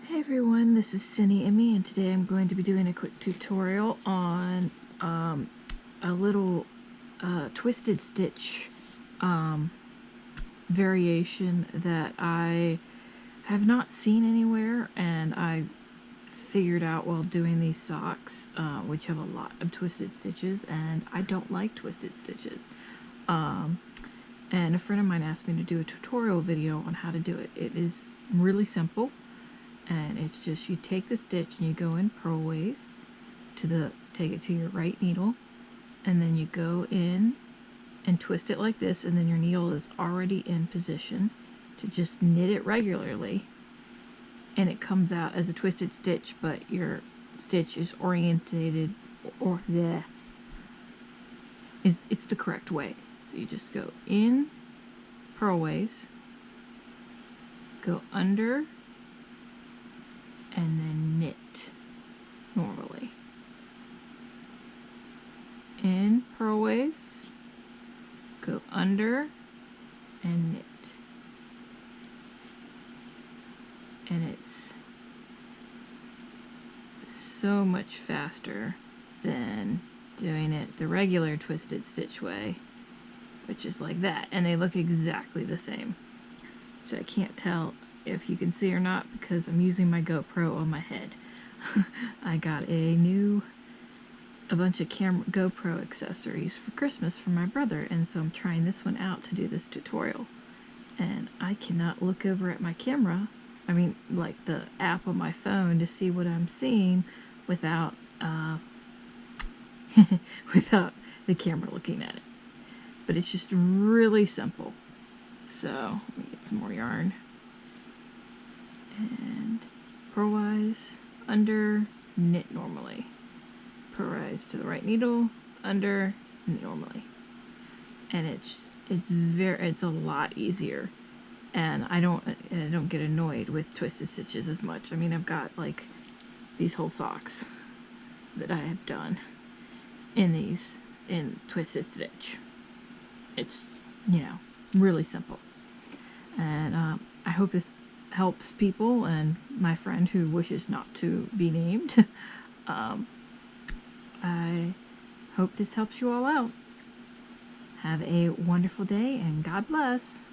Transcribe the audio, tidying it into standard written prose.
Hey everyone, this is Cindy Emmy, and today I'm going to be doing a quick tutorial on a little twisted stitch variation that I have not seen anywhere, and I figured out while doing these socks, which have a lot of twisted stitches, and I don't like twisted stitches. And a friend of mine asked me to do a tutorial video on how to do it. It is really simple. And it's just, you take the stitch and you go in purlways take it to your right needle, and then you go in and twist it like this, and then your needle is already in position to just knit it regularly, and it comes out as a twisted stitch, but your stitch is orientated, or it's the correct way. So you just go in purlways, go under, and then knit normally. In purlways, go under and knit. And it's so much faster than doing it the regular twisted stitch way, which is like that. And they look exactly the same, which I can't tell if you can see or not because I'm using my GoPro on my head. I got a bunch of GoPro accessories for Christmas for my brother, and so I'm trying this one out to do this tutorial. And I cannot look over at my camera, I mean like the app on my phone, to see what I'm seeing without without the camera looking at it. But it's just really simple. So let me get some more yarn. And purlwise, under, knit normally. Purlwise to the right needle, under, knit normally. And it's a lot easier. And I don't get annoyed with twisted stitches as much. I mean, I've got like these whole socks that I have done in twisted stitch. It's, really simple. And I hope this helps people, and my friend who wishes not to be named. I hope this helps you all out. Have a wonderful day, and God bless.